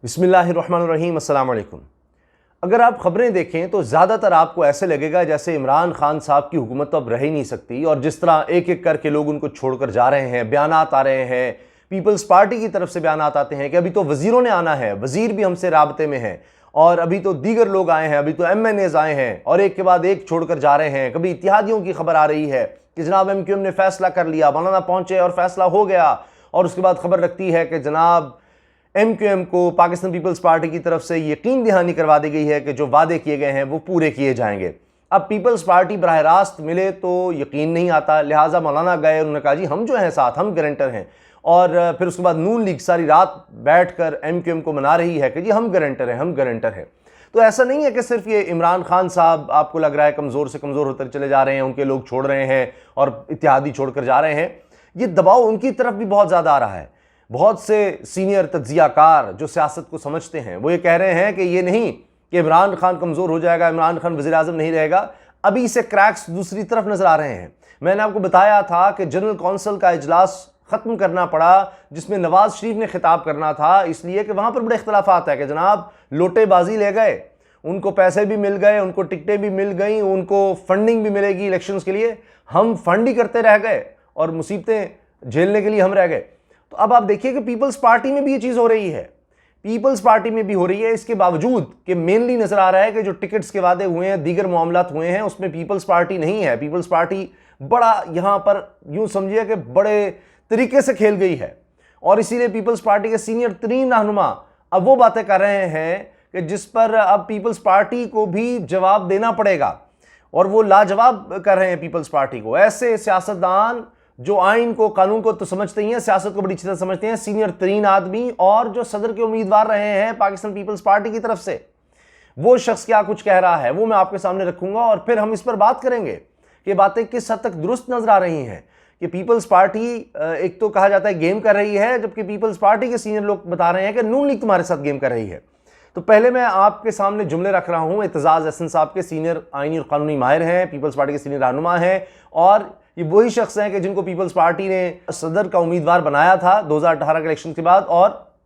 बिस्मिल्लाहिर्रहमानिर्रहीम, अस्सलाम वालेकुम। अगर आप ख़बरें देखें तो ज़्यादातर आपको ऐसे लगेगा जैसे इमरान खान साहब की हुकूमत तो अब रह ही नहीं सकती, और जिस तरह एक एक करके लोग उनको छोड़कर जा रहे हैं, बयानात आ रहे हैं, पीपल्स पार्टी की तरफ से बयानात आते हैं कि अभी तो वज़ीरों ने आना है, वज़ीर भी हमसे राबते में हैं, और अभी तो दीगर लोग आए हैं, अभी तो MNAs आए हैं, और एक के बाद एक छोड़कर जा रहे हैं। कभी इत्तेहादियों की खबर आ रही है कि जनाब MQM ने फैसला कर लिया, मौलाना पहुंचे और फैसला हो गया, और उसके बाद खबर लगती है कि जनाब MQM को पाकिस्तान पीपल्स पार्टी की तरफ से यकीन दहानी करवा दी गई है कि जो वादे किए गए हैं वो पूरे किए जाएंगे। अब पीपल्स पार्टी बराह रास्त मिले तो यकीन नहीं आता, लिहाजा मौलाना गए, उन्होंने कहा जी हम जो हैं साथ, हम गारंटर हैं, और फिर उसके बाद नून लीग सारी रात बैठकर MQM को मना रही है कि जी हम गारंटर हैं, हम गारंटर हैं। तो ऐसा नहीं है कि सिर्फ ये इमरान खान साहब आपको लग रहा है कमज़ोर से कमज़ोर होते चले जा रहे हैं, उनके लोग छोड़ रहे हैं और इत्तेहादी छोड़कर जा रहे हैं। ये दबाव उनकी तरफ भी बहुत ज़्यादा आ रहा है। बहुत से सीनियर तज्जियाकार जो सियासत को समझते हैं वो ये कह रहे हैं कि ये नहीं कि इमरान खान कमज़ोर हो जाएगा, इमरान खान वज़ीर आज़म नहीं रहेगा, अभी से क्रैक्स दूसरी तरफ नज़र आ रहे हैं। मैंने आपको बताया था कि जनरल कौंसिल का इजलास ख़त्म करना पड़ा जिसमें नवाज शरीफ ने खिताब करना था, इसलिए कि वहाँ पर बड़े इख्तलाफात है कि जनाब लोटेबाजी ले गए, उनको पैसे भी मिल गए, उनको टिकटें भी मिल गई, उनको फंडिंग भी मिलेगी इलेक्शंस के लिए, हम फंड ही करते रह गए और मुसीबतें झेलने के लिए हम रह गए। तो अब आप देखिए कि पीपल्स पार्टी में भी ये चीज़ हो रही है, पीपल्स पार्टी में भी हो रही है, इसके बावजूद कि मेनली नज़र आ रहा है कि जो टिकट्स के वादे हुए हैं, दीगर मामलात हुए हैं, उसमें पीपल्स पार्टी नहीं है। पीपल्स पार्टी बड़ा यहाँ पर यूँ समझिए कि बड़े तरीके से खेल गई है, और इसीलिए पीपल्स पार्टी के सीनियर तरीन रहनुमा अब वो बातें कर रहे हैं कि जिस पर अब पीपल्स पार्टी को भी जवाब देना पड़ेगा, और वो लाजवाब कर रहे हैं पीपल्स पार्टी को। ऐसे सियासतदान जो आइन को, कानून को तो समझते ही हैं, सियासत को बड़ी अच्छी तरह समझते हैं, सीनियर तरीन आदमी, और जो सदर के उम्मीदवार रहे हैं पाकिस्तान पीपल्स पार्टी की तरफ से, वो शख्स क्या कुछ कह रहा है वो मैं आपके सामने रखूंगा, और फिर हम इस पर बात करेंगे कि बातें किस हद तक दुरुस्त नजर आ रही हैं कि पीपल्स पार्टी एक तो कहा जाता है गेम कर रही है, जबकि पीपल्स पार्टी के सीनियर लोग बता रहे हैं कि नून लीग तुम्हारे साथ गेम कर रही है। तो पहले मैं आपके सामने जुमले रख रहा हूं एतजाज़ अहसन साहब के, सीनियर आइनी और कानूनी माहिर हैं, पीपल्स पार्टी के सीनियर रहनुमा हैं, और ये वही शख्स हैं कि जिनको पीपल्स पार्टी ने सदर का उम्मीदवार बनाया था 2018 के इलेक्शन के बाद, और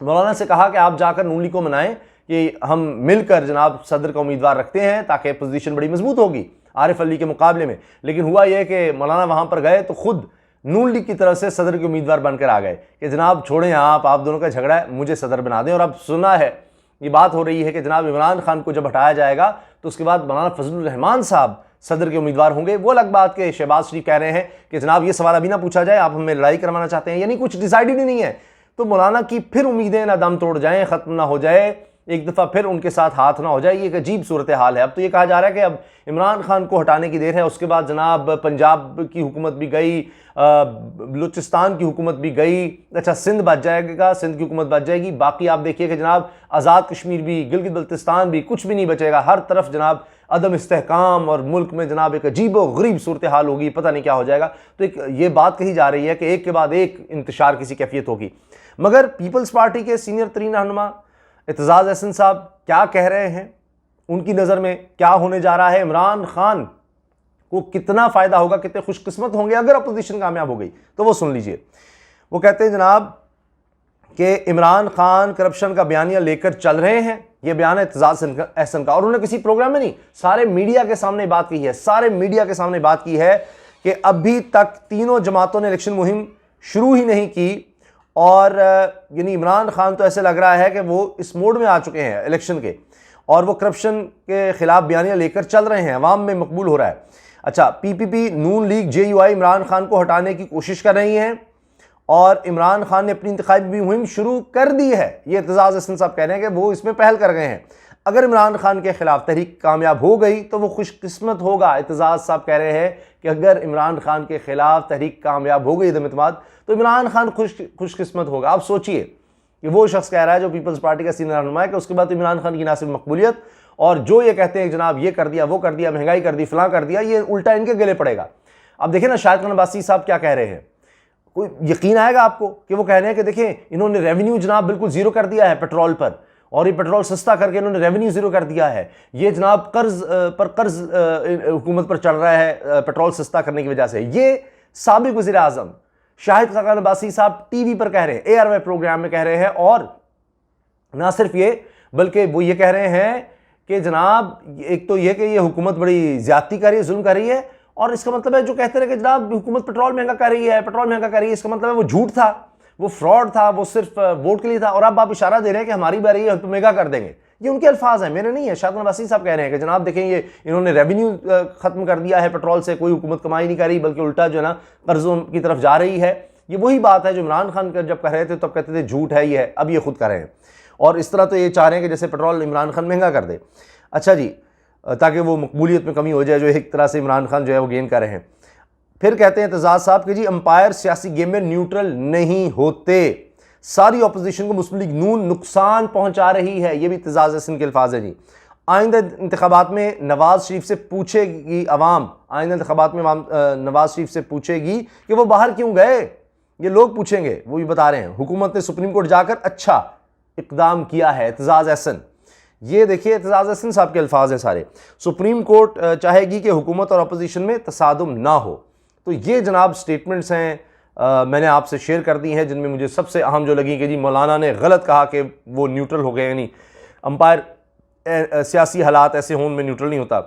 मौलाना से कहा कि आप जाकर नून लीग को मनाएं कि हम मिलकर जनाब सदर का उम्मीदवार रखते हैं ताकि पोजीशन बड़ी मजबूत होगी आरिफ अली के मुकाबले में। लेकिन हुआ यह कि मौलाना वहां पर गए तो खुद नून लीग की तरफ से सदर के उम्मीदवार बनकर आ गए कि जनाब छोड़ें, आप दोनों का झगड़ा है, मुझे सदर बना दें। और अब सुना है, ये बात हो रही है कि जनाब इमरान खान को जब हटाया जाएगा तो उसके बाद मौलाना फजलुर रहमान साहब सदर के उम्मीदवार होंगे। वो अलग बात के शहबाज शरीफ कह रहे हैं कि जनाब ये सवाल अभी ना पूछा जाए, आप हमें लड़ाई करवाना चाहते हैं, यानी कुछ डिसाइडेड ही नहीं है। तो मौलाना की फिर उम्मीदें ना दम तोड़ जाएं, ख़त्म ना हो जाए, एक दफ़ा फिर उनके साथ हाथ ना हो जाए, ये एक अजीब सूरत हाल है। अब तो ये कहा जा रहा है कि अब इमरान खान को हटाने की देर है, उसके बाद जनाब पंजाब की हुकूमत भी गई, बलूचिस्तान की हुकूमत भी गई, अच्छा सिंध बच जाएगा, सिंध की हुकूमत बच जाएगी, बाकी आप देखिए कि जनाब आज़ाद कश्मीर भी, गिलगित बल्तिस्तान भी, कुछ भी नहीं बचेगा। हर तरफ जनाब अदम इस्तेहकाम, और मुल्क में जनाब एक अजीब व गरीब सूरत हाल होगी, पता नहीं क्या हो जाएगा। तो एक ये बात कही जा रही है कि एक के बाद एक इंतशार किसी कैफियत होगी। मगर पीपल्स पार्टी के सीनियर तरीन रहनुमा एतजाज़ अहसन साहब क्या कह रहे हैं, उनकी नज़र में क्या होने जा रहा है, इमरान खान को कितना फ़ायदा होगा, कितने खुशकिस्मत होंगे अगर अपोजिशन कामयाब हो गई, तो वो सुन लीजिए। वो कहते हैं जनाब कि इमरान खान करप्शन का बयानिया लेकर चल रहे हैं, ये बयान है एतजाज़ अहसन का, और उन्होंने किसी प्रोग्राम में नहीं, सारे मीडिया के सामने बात की है, सारे मीडिया के सामने बात की है कि अभी तक तीनों जमातों ने इलेक्शन मुहिम शुरू ही नहीं की, और यानी इमरान खान तो ऐसे लग रहा है कि वो इस मोड में आ चुके हैं इलेक्शन के, और वो करप्शन के खिलाफ बयानियाँ लेकर चल रहे हैं, अवाम में मकबूल हो रहा है। अच्छा, PPP, नून लीग, JUI इमरान खान को हटाने की कोशिश कर रही हैं, और इमरान खान ने अपनी इंतखाबी मुहिम शुरू कर दी है। ये एतजाज़ अहसन साहब कह रहे हैं कि वो इसमें पहल कर गए हैं। अगर इमरान खान के खिलाफ तहरीक कामयाब हो गई तो वो खुशकिस्मत होगा। एतजाज़ साहब कह रहे हैं कि अगर इमरान खान के खिलाफ तहरीक कामयाब हो गई दमतमाद, तो इमरान खान खुशकिस्मत होगा। आप सोचिए कि वो शख्स कह रहा है जो पीपल्स पार्टी का सीनियर रहनुमा है कि उसके बाद तो इमरान खान की ना सिर्फ मकबूलियत, और जो ये कहते हैं जनाब ये कर दिया, वो कर दिया, महंगाई कर दी, फलां कर दिया, ये उल्टा इनके गले पड़ेगा। अब देखिए ना शाहिद खान अब्बासी साहब क्या कह रहे हैं, कोई यकीन आएगा आपको कि वो कह रहे हैं कि देखें इन्होंने रेवेन्यू जनाब बिल्कुल जीरो कर दिया है पेट्रोल पर, और ये पेट्रोल सस्ता करके इन्होंने रेवेन्यू जीरो कर दिया है। ये जनाब कर्ज पर कर्ज हुकूमत पर चढ़ रहा है पेट्रोल सस्ता करने की वजह से। ये साबिक वज़ीर आज़म शाहिद खान अब्बासी साहब टीवी पर कह रहे हैं, ARY प्रोग्राम में कह रहे हैं, और ना सिर्फ ये, बल्कि वो ये कह रहे हैं कि जनाब एक तो ये कि ये हुकूमत बड़ी ज्यादती कर रही है, जुल्म कर रही है, और इसका मतलब है जो कहते रहे कि जनाब हुकूमत पेट्रोल महंगा कर रही है, पेट्रोल महंगा कर रही है, इसका मतलब है वो झूठ था, वो फ्रॉड था, वो सिर्फ वोट के लिए था, और अब आप इशारा दे रहे हैं कि हमारी बारी है, हम तो महंगा कर देंगे। ये उनके अल्फाज हैं, मेरे नहीं है। शाहद नवासी साहब कह रहे हैं कि जनाब देखें ये इन्होंने रेवेन्यू खत्म कर दिया है पेट्रोल से, कोई हुकूमत कमाई नहीं कर रही, बल्कि उल्टा जो है ना कर्जों की तरफ जा रही है। ये वही बात है जो इमरान खान जब कह रहे थे तब कहते थे झूठ है ये है, अब ये खुद कर रहे हैं। और इस तरह तो ये चाह रहे हैं कि जैसे पेट्रोल इमरान खान महंगा कर दे, अच्छा जी, ताकि वो मकबूलियत में कमी हो जाए जो एक तरह से इमरान खान जो है वो गेन कर रहे हैं। फिर कहते हैं एतजाज साहब कि जी अंपायर सियासी गेम में न्यूट्रल नहीं होते, सारी ऑपोजिशन को मुस्लिम लीग नून नुकसान पहुंचा रही है। ये भी एतजाज हसन के अल्फाज है जी। आइंदा इंतखाबात में नवाज शरीफ से पूछेगी अवाम, आइंदा इंतखाबात में नवाज शरीफ से पूछेगी कि वो बाहर क्यों गए, ये लोग पूछेंगे, वो भी बता रहे हैं। हुकूमत ने सुप्रीम कोर्ट जाकर अच्छा इकदाम किया है, एतजाज हसन। ये देखिए एतजाज हसन साहब के अल्फाज हैं सारे। सुप्रीम कोर्ट चाहेगी कि हुकूमत और अपोजिशन में तसादुम ना हो। तो ये जनाब स्टेटमेंट्स हैं, मैंने आपसे शेयर कर दी हैं, जिनमें मुझे सबसे अहम जो लगी कि जी मौलाना ने गलत कहा कि वो न्यूट्रल हो गए, यानी अंपायर सियासी हालात ऐसे हों में न्यूट्रल नहीं होता।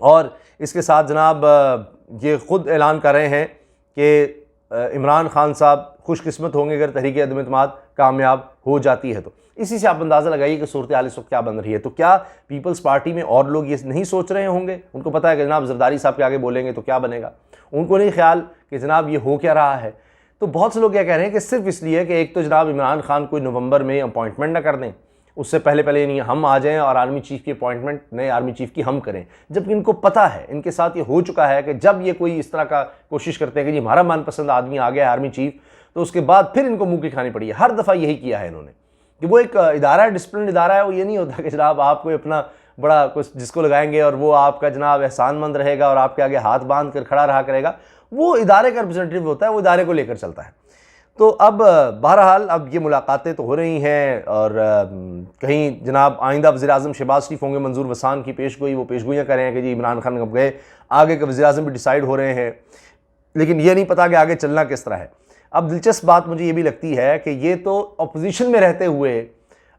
और इसके साथ जनाब ये ख़ुद ऐलान कर रहे हैं कि इमरान खान साहब खुशकिस्मत होंगे अगर तहरीक अदम एतमाद कामयाब हो जाती है। तो इसी से आप अंदाज़ा लगाइए कि सूरत हाल इस वक्त क्या बन रही है। तो क्या पीपल्स पार्टी में और लोग ये नहीं सोच रहे होंगे, उनको पता है कि जनाब जरदारी साहब के आगे बोलेंगे तो क्या बनेगा, उनको नहीं ख्याल कि जनाब ये हो क्या रहा है। तो बहुत से लोग क्या कह रहे हैं कि सिर्फ इसलिए कि एक तो जनाब इमरान खान कोई नवंबर में अपॉइंटमेंट ना कर दें, उससे पहले पहले नहीं हम आ जाएं और आर्मी चीफ की अपॉइंटमेंट नए आर्मी चीफ की हम करें, जबकि इनको पता है, इनके साथ ये हो चुका है कि जब ये कोई इस तरह का कोशिश करते हैं कि जी हमारा मनपसंद आदमी आ गया आर्मी चीफ, तो उसके बाद फिर इनको मुंह की खानी पड़ी है। हर दफ़ा यही किया है इन्होंने कि वो एक इदारा है, डिसिप्लिन इदारा है। वो ये नहीं होता कि जनाब आप कोई अपना बड़ा कुछ जिसको लगाएंगे और वो आपका जनाब एहसानमंद रहेगा और आपके आगे हाथ बांध कर खड़ा रहा करेगा। वो इदारे का रिप्रेजेंटेटिव होता है, वो इदारे को लेकर चलता है। तो अब बहरहाल अब ये मुलाकातें तो हो रही हैं, और कहीं जनाब आइंदा वज़ीर-ए-आज़म शहबाज शरीफ होंगे, मंजूर वसान की पेशगोई, वो पेशगोइयाँ कर रहे हैं कि जी इमरान खान कब गए, आगे के वज़ीर-ए-आज़म भी डिसाइड हो रहे हैं, लेकिन ये नहीं पता कि आगे चलना किस तरह है। अब दिलचस्प बात मुझे ये भी लगती है कि ये तो अपोजिशन में रहते हुए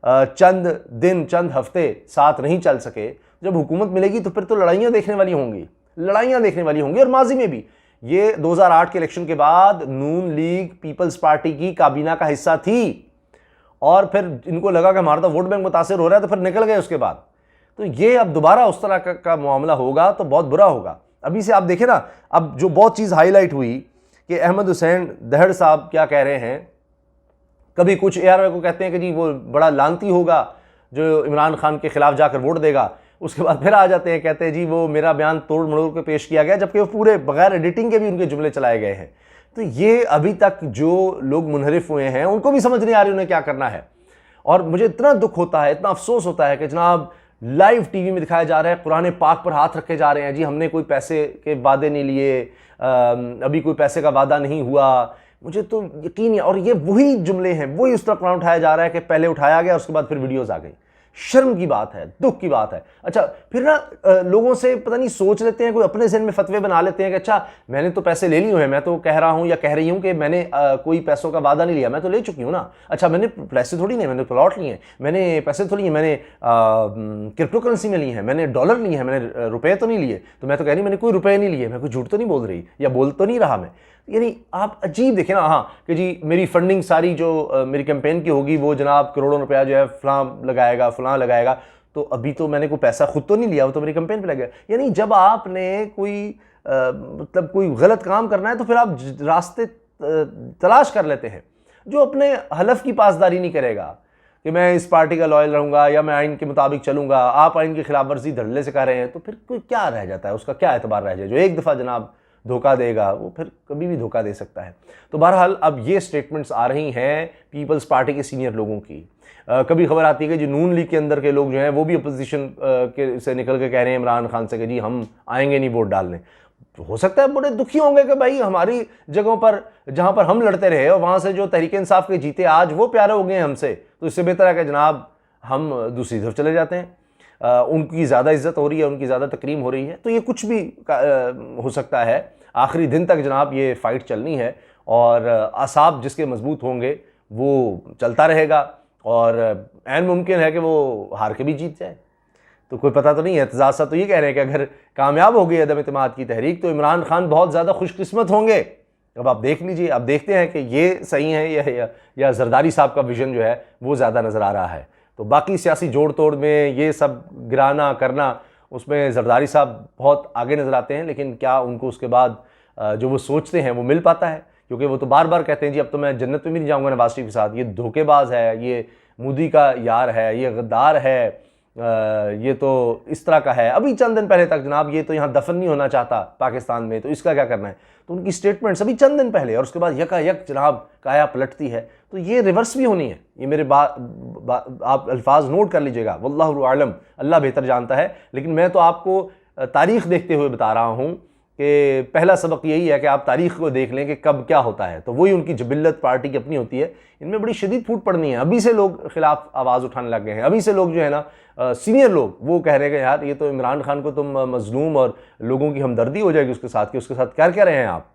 चंद दिन चंद हफ्ते साथ नहीं चल सके, जब हुकूमत मिलेगी तो फिर तो लड़ाइयाँ देखने वाली होंगी, लड़ाइयाँ देखने वाली होंगी। और माजी में भी ये 2008 के इलेक्शन के बाद नून लीग पीपल्स पार्टी की काबीना का हिस्सा थी, और फिर इनको लगा कि हमारा तो वोट बैंक मुतासिर हो रहा है, तो फिर निकल गए उसके बाद। तो ये अब दोबारा उस तरह का मामला होगा तो बहुत बुरा होगा। अभी से आप देखें ना, अब जो बहुत चीज़ हाईलाइट हुई कि अहमद हुसैन दहड़ साहब क्या कह रहे हैं, कभी कुछ ARY को कहते हैं कि जी वो बड़ा लानती होगा जो इमरान खान के खिलाफ जाकर वोट देगा, उसके बाद फिर आ जाते हैं कहते हैं जी वो मेरा बयान तोड़ मरोड़ के पेश किया गया, जबकि वो पूरे बगैर एडिटिंग के भी उनके जुमले चलाए गए हैं। तो ये अभी तक जो लोग मुनहरिफ हुए हैं उनको भी समझ नहीं आ रही उन्हें क्या करना है। और मुझे इतना दुख होता है, इतना अफसोस होता है कि जनाब लाइव टीवी में दिखाया जा रहा है, कुरान पाक पर हाथ रखे जा रहे हैं, जी हमने कोई पैसे के वादे नहीं लिए, अभी कोई पैसे का वादा नहीं हुआ। मुझे तो यकीन है, और ये वही जुमले हैं, वही उस तरह कुरान उठाया जा रहा है कि पहले उठाया गया उसके बाद फिर वीडियोज़ आ गई। शर्म की बात है, दुख की बात है। अच्छा फिर ना लोगों से पता नहीं सोच लेते हैं, कोई अपने ज़हन में फतवे बना लेते हैं कि अच्छा मैंने तो पैसे ले लिए हैं, मैं तो कह रहा हूँ या कह रही हूँ कि मैंने कोई पैसों का वादा नहीं लिया, मैं तो ले चुकी हूँ ना। अच्छा मैंने पैसे थोड़ी नहीं, मैंने प्लॉट लिए हैं, मैंने पैसे थोड़ी हैं, मैंने क्रिप्टो करेंसी में लिए हैं, मैंने डॉलर लिए हैं, मैंने रुपये तो नहीं लिए। तो मैं तो कह रही मैंने कोई रुपये नहीं लिए, मैं कोई झूठ तो नहीं बोल रही या बोल तो नहीं रहा मैं। यानी आप अजीब देखें ना, हाँ कि जी मेरी फंडिंग सारी जो मेरी कैंपेन की होगी वो जनाब करोड़ों रुपया जो है फलां लगाएगा फलां लगाएगा, तो अभी तो मैंने कोई पैसा खुद तो नहीं लिया, वो तो मेरी कैंपेन पे लगा। यानी जब आपने कोई मतलब कोई गलत काम करना है तो फिर आप रास्ते तलाश कर लेते हैं। जो अपने हलफ की पासदारी नहीं करेगा कि मैं इस पार्टी का लॉयल रहूँगा या मैं आइन के मुताबिक चलूँगा, आप आइन की खिलाफ वर्जी धड़ल्ले से कर रहे हैं, तो फिर कोई क्या रह जाता है, उसका क्या एतबार रह जाए। जो एक दफ़ा जनाब धोखा देगा वो फिर कभी भी धोखा दे सकता है। तो बहरहाल अब ये स्टेटमेंट्स आ रही हैं पीपल्स पार्टी के सीनियर लोगों की। कभी खबर आती है कि जो नून लीग के अंदर के लोग जो हैं वो भी अपोजिशन के से निकल के कह रहे हैं इमरान खान से कि जी हम आएंगे नहीं वोट डालने। तो हो सकता है बड़े दुखी होंगे कि भाई हमारी जगहों पर जहाँ पर हम लड़ते रहे और वहाँ से जो तहरीक इंसाफ के जीते आज वो प्यारे हो गए हमसे, तो इससे बेहतर है कि जनाब हम दूसरी तरफ चले जाते हैं। उनकी ज़्यादा इज्जत हो रही है, उनकी ज़्यादा तकरीम हो रही है। तो ये कुछ भी हो सकता है, आखिरी दिन तक जनाब ये फ़ाइट चलनी है और असाब जिसके मजबूत होंगे वो चलता रहेगा। और ऐन मुमकिन है कि वो हार के भी जीत जाए। तो कोई पता तो नहीं है। एतजाज़ साहब तो ये कह रहे हैं कि अगर कामयाब हो गई अदम इत्तेमाद की तहरीक तो इमरान खान बहुत ज़्यादा खुशकिस्मत होंगे। अब आप देख लीजिए, अब देखते हैं कि ये सही है या जरदारी साहब का विजन जो है वो ज़्यादा नज़र आ रहा है। तो बाकी सियासी जोड़ तोड़ में ये सब गिराना करना, उसमें जरदारी साहब बहुत आगे नज़र आते हैं, लेकिन क्या उनको उसके बाद जो वो सोचते हैं वो मिल पाता है? क्योंकि वो तो बार बार कहते हैं जी अब तो मैं जन्नत में भी नहीं जाऊँगा नवाज शरीफ के साथ, ये धोखेबाज है, ये मोदी का यार है, ये गद्दार है, ये तो इस तरह का है। अभी चंद दिन पहले तक जनाब ये तो यहाँ दफन नहीं होना चाहता पाकिस्तान में, तो इसका क्या करना है? तो उनकी स्टेटमेंट्स अभी चंद दिन पहले, और उसके बाद यकायक जनाब काया पलटती है। तो ये रिवर्स भी होनी है। ये मेरे आप अल्फाज नोट कर लीजिएगा, वल्लाहु आलम, अल्लाह बेहतर जानता है। लेकिन मैं तो आपको तारीख़ देखते हुए बता रहा हूँ कि पहला सबक यही है कि आप तारीख़ को देख लें कि कब क्या होता है। तो वही उनकी जबिल्लत पार्टी की अपनी होती है। इनमें बड़ी शदीद फूट पड़नी है। अभी से लोग खिलाफ आवाज़ उठाने लग गए हैं। अभी से लोग जो है ना सीनियर लोग वो कह रहे हैं कि यार ये तो इमरान खान को तुम मजलूम, और लोगों की हमदर्दी हो जाएगी उसके साथ, कि उसके साथ क्या रहे हैं आप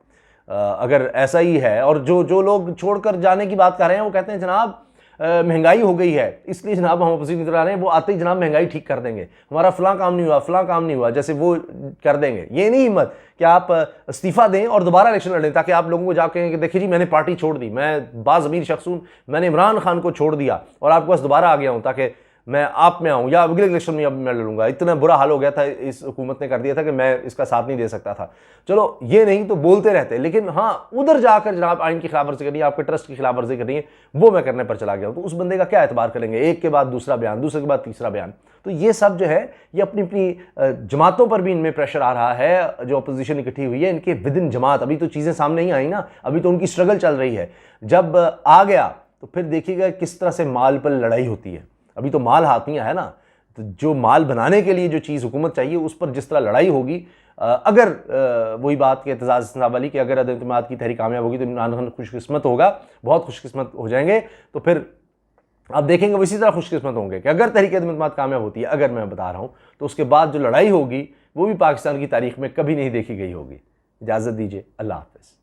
अगर ऐसा ही है। और जो लोग छोड़कर जाने की बात कर रहे हैं वो कहते हैं जनाब महंगाई हो गई है, इसलिए जनाब हम अपोजिट निकल आ रहे हैं, वो आते ही जनाब महंगाई ठीक कर देंगे, हमारा फलां काम नहीं हुआ, फलां काम नहीं हुआ, जैसे वो कर देंगे। ये नहीं हिम्मत कि आप इस्तीफ़ा दें और दोबारा इलेक्शन लड़ें, ताकि आप लोगों को जाके कहें कि देखिए जी मैंने पार्टी छोड़ दी, मैं बाज़मीर शख्स हूँ, मैंने इमरान खान को छोड़ दिया और आपके पास दोबारा आ गया हूँ ताकि मैं आप में आऊँ, या अगले इलेक्शन में अब मैं लड़ूंगा। इतना बुरा हाल हो गया था, इस हुकूमत ने कर दिया था कि मैं इसका साथ नहीं दे सकता था। चलो ये नहीं तो बोलते रहते, लेकिन हाँ उधर जाकर जनाब आइन की खिलाफ वर्जी करनी है, आपके ट्रस्ट की खिलाफ वर्जी करनी है, वो मैं करने पर चला गया हूँ। तो उस बंदे का क्या एतबार करेंगे? एक के बाद दूसरा बयान, दूसरे के बाद तीसरा बयान। तो ये सब जो है ये अपनी अपनी जमातों पर भी इनमें प्रेशर आ रहा है। जो अपोजिशन इकट्ठी हुई है इनके विद इन जमात, अभी तो चीज़ें सामने नहीं आई ना, अभी तो उनकी स्ट्रगल चल रही है। जब आ गया तो फिर देखिएगा किस तरह से माल पर लड़ाई होती है। अभी तो माल हाथ नहीं है ना, तो जो माल बनाने के लिए जो चीज़ हुकूमत चाहिए उस पर जिस तरह लड़ाई होगी, अगर वही बात के एतजाज़ साहब वाली कि अगर अदम इत्तेमाद की तहरीक कामयाब होगी तो इमरान खान खुशकिस्मत होगा, बहुत खुशकिस्मत हो जाएंगे। तो फिर आप देखेंगे वो इसी तरह खुशकिस्मत होंगे कि अगर तहरीक अदम इत्तेमाद कामयाब होती है, अगर मैं बता रहा हूँ, तो उसके बाद जो लड़ाई होगी वो भी पाकिस्तान की तारीख में कभी नहीं देखी गई होगी। इजाज़त दीजिए, अल्लाह हाफ़िज़।